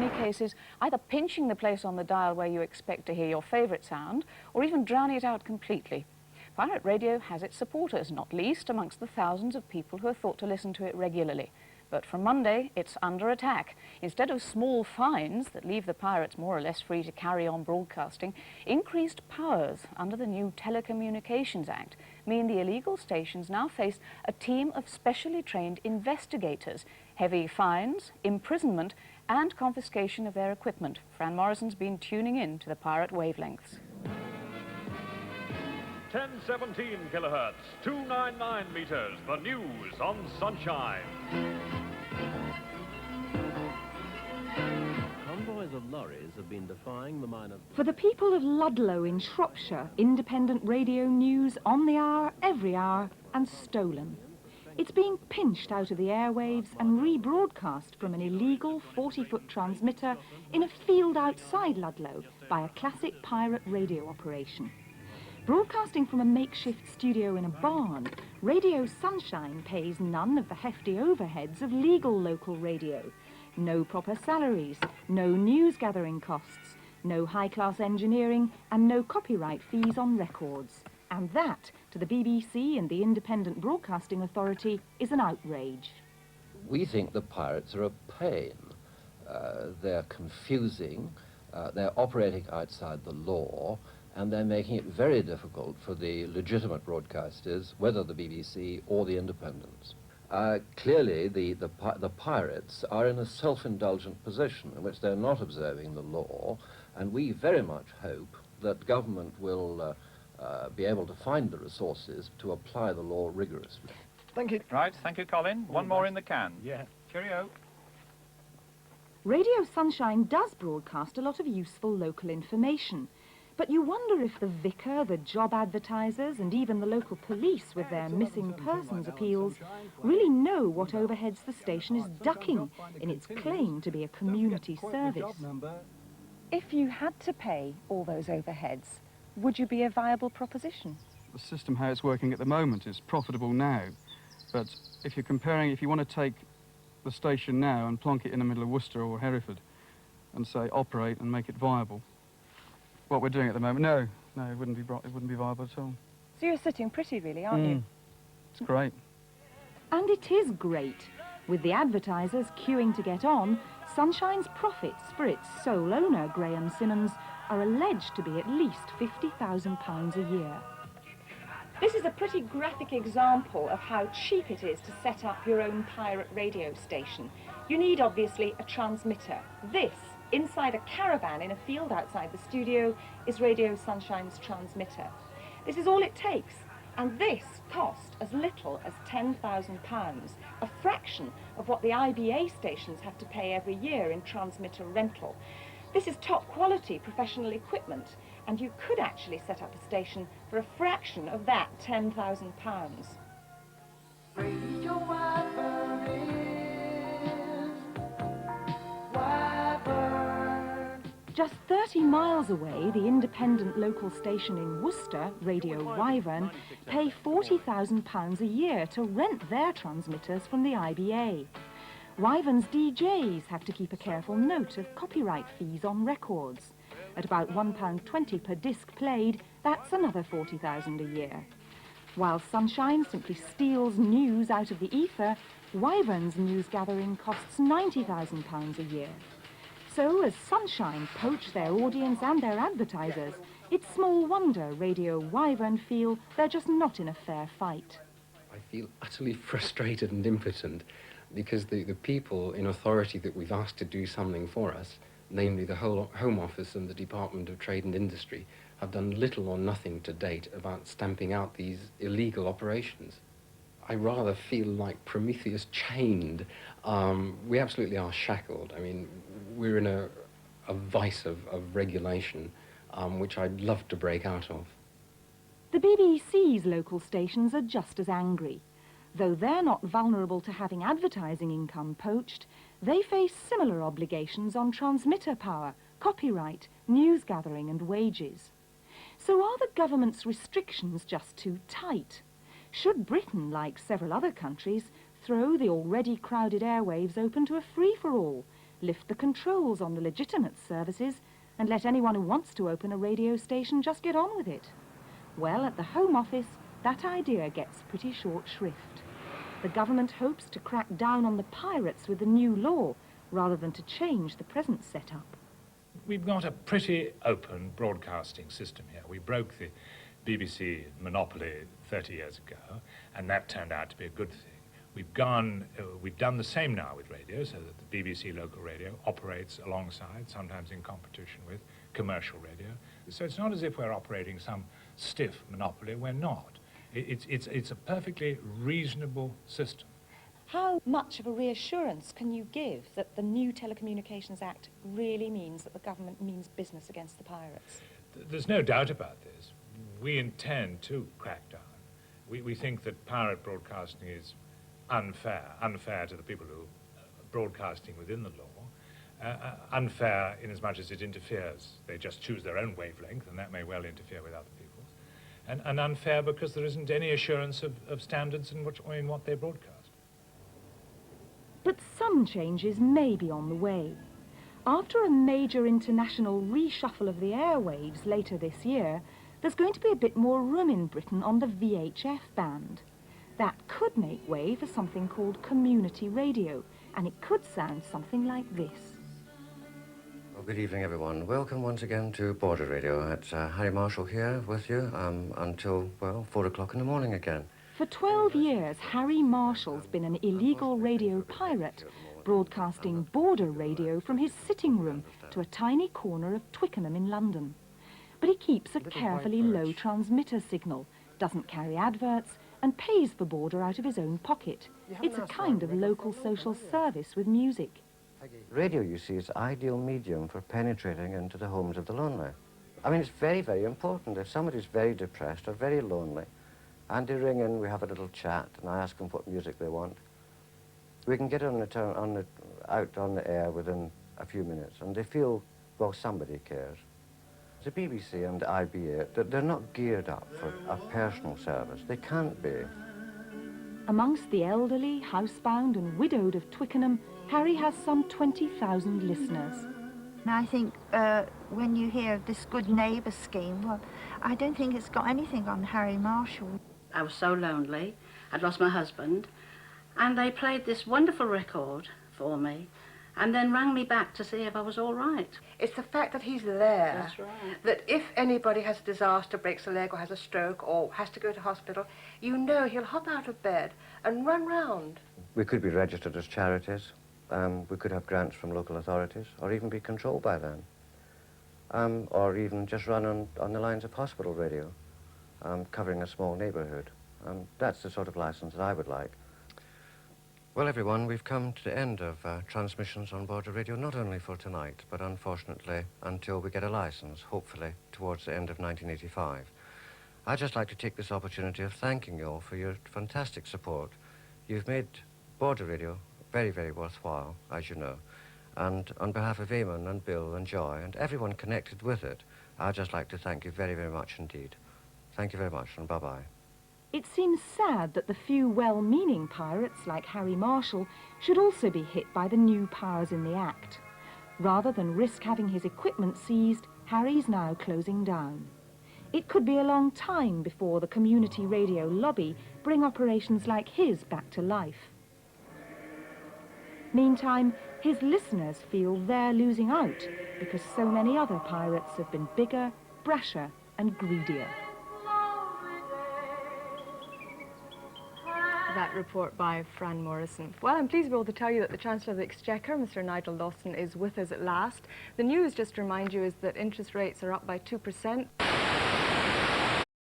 many cases either pinching the place on the dial where you expect to hear your favourite sound, or even drowning it out completely. Pirate radio has its supporters, not least amongst the thousands of people who are thought to listen to it regularly. But from Monday, it's under attack. Instead of small fines that leave the pirates more or less free to carry on broadcasting, increased powers under the new Telecommunications Act mean the illegal stations now face a team of specially trained investigators, heavy fines, imprisonment and confiscation of their equipment. Fran Morrison's been tuning in to the pirate wavelengths. 1017 kilohertz, 299 meters, the news on Sunshine. Convoys of lorries have been defying the minor... For the people of Ludlow in Shropshire, independent radio news on the hour, every hour, and stolen. It's being pinched out of the airwaves and rebroadcast from an illegal 40-foot transmitter in a field outside Ludlow by a classic pirate radio operation. Broadcasting from a makeshift studio in a barn, Radio Sunshine pays none of the hefty overheads of legal local radio. No proper salaries, no news gathering costs, no high-class engineering and no copyright fees on records. And that, to the BBC and the Independent Broadcasting Authority, is an outrage. We think the pirates are a pain. They're confusing, they're operating outside the law, and they're making it very difficult for the legitimate broadcasters, whether the BBC or the independents. Clearly, the pirates are in a self-indulgent position in which they're not observing the law, and we very much hope that government will be able to find the resources to apply the law rigorously. Thank you. Right, thank you, Colin. One more in the can. Yeah. Cheerio. Radio Sunshine does broadcast a lot of useful local information, but you wonder if the vicar, the job advertisers and even the local police with their missing persons appeals really know what overheads the station is ducking in its claim to be a community service. If you had to pay all those overheads, would you be a viable proposition? The system how it's working at the moment is profitable now, but if you're comparing, if you want to take the station now and plonk it in the middle of Worcester or Hereford and say operate and make it viable, what we're doing at the moment, no, it wouldn't be viable at all. So you're sitting pretty, really, aren't you? It's great. And it is great. With the advertisers queuing to get on, Sunshine's profits for its sole owner, Graham Simmons, are alleged to be at least £50,000 a year. This is a pretty graphic example of how cheap it is to set up your own pirate radio station. You need, obviously, a transmitter. This, inside a caravan in a field outside the studio, is Radio Sunshine's transmitter. This is all it takes, and this cost as little as £10,000, a fraction of what the IBA stations have to pay every year in transmitter rental. This is top quality professional equipment, and you could actually set up a station for a fraction of that £10,000. Just 30 miles away, the independent local station in Worcester, Radio Wyvern, pay £40,000 a year to rent their transmitters from the IBA. Wyvern's DJs have to keep a careful note of copyright fees on records. At about £1.20 per disc played, that's another £40,000 a year. While Sunshine simply steals news out of the ether, Wyvern's news gathering costs £90,000 a year. So, as Sunshine poach their audience and their advertisers, it's small wonder Radio Wyvern feel they're just not in a fair fight. I feel utterly frustrated and impotent because the people in authority that we've asked to do something for us, namely the whole Home Office and the Department of Trade and Industry, have done little or nothing to date about stamping out these illegal operations. I rather feel like Prometheus chained. We absolutely are shackled. I mean, we're in a vice of regulation, which I'd love to break out of. The BBC's local stations are just as angry. Though they're not vulnerable to having advertising income poached, they face similar obligations on transmitter power, copyright, news gathering and wages. So are the government's restrictions just too tight? Should Britain, like several other countries, throw the already crowded airwaves open to a free-for-all, lift the controls on the legitimate services, and let anyone who wants to open a radio station just get on with it. Well, at the Home Office, that idea gets pretty short shrift. The government hopes to crack down on the pirates with the new law, rather than to change the present setup. We've got a pretty open broadcasting system here. We broke the BBC monopoly 30 years ago, and that turned out to be a good thing. We've done the same now with radio, so that the BBC local radio operates alongside, sometimes in competition with, commercial radio. So it's not as if we're operating some stiff monopoly. We're not. It's a perfectly reasonable system. How much of a reassurance can you give that the new Telecommunications Act really means that the government means business against the pirates? There's no doubt about this. We intend to crack down. We think that pirate broadcasting is unfair to the people who are broadcasting within the law, unfair in as much as it interferes. They just choose their own wavelength, and that may well interfere with other people's, and unfair because there isn't any assurance of standards in what they broadcast. But some changes may be on the way. After a major international reshuffle of the airwaves later this year, there's going to be a bit more room in Britain on the VHF band. That could make way for something called community radio, and it could sound something like this. Well, good evening, everyone. Welcome once again to Border Radio. It's Harry Marshall here with you until, well, 4 o'clock in the morning again. For 12 years, Harry Marshall's been an illegal radio pirate, broadcasting border radio from his sitting room to a tiny corner of Twickenham in London. But he keeps a carefully low transmitter signal, doesn't carry adverts, and pays for border out of his own pocket. It's a kind of local social service with music. Radio, you see, is an ideal medium for penetrating into the homes of the lonely. I mean, it's very, very important. If somebody's very depressed or very lonely, and they ring in, we have a little chat, and I ask them what music they want, we can get out on the air within a few minutes, and they feel, well, somebody cares. The BBC and the IBA, they're not geared up for a personal service. They can't be. Amongst the elderly, housebound and widowed of Twickenham, Harry has some 20,000 listeners. I think when you hear of this Good Neighbour scheme, well, I don't think it's got anything on Harry Marshall. I was so lonely. I'd lost my husband, and they played this wonderful record for me, and then rang me back to see if I was all right. It's the fact that he's there. That's right. That if anybody has a disaster, breaks a leg or has a stroke or has to go to hospital, you know he'll hop out of bed and run round. We could be registered as charities. We could have grants from local authorities, or even be controlled by them. Or even just run on the lines of hospital radio, covering a small neighbourhood. That's the sort of licence that I would like. Well, everyone, we've come to the end of transmissions on Border Radio, not only for tonight, but unfortunately until we get a licence, hopefully towards the end of 1985. I'd just like to take this opportunity of thanking you all for your fantastic support. You've made Border Radio very, very worthwhile, as you know. And on behalf of Eamon and Bill and Joy and everyone connected with it, I'd just like to thank you very, very much indeed. Thank you very much, and bye-bye. It seems sad that the few well-meaning pirates like Harry Marshall should also be hit by the new powers in the Act. Rather than risk having his equipment seized, Harry's now closing down. It could be a long time before the community radio lobby bring operations like his back to life. Meantime, his listeners feel they're losing out because so many other pirates have been bigger, brasher and greedier. That report by Fran Morrison. Well, I'm pleased to be able to tell you that the Chancellor of the Exchequer, Mr. Nigel Lawson, is with us at last. The news, just to remind you, is that interest rates are up by 2%.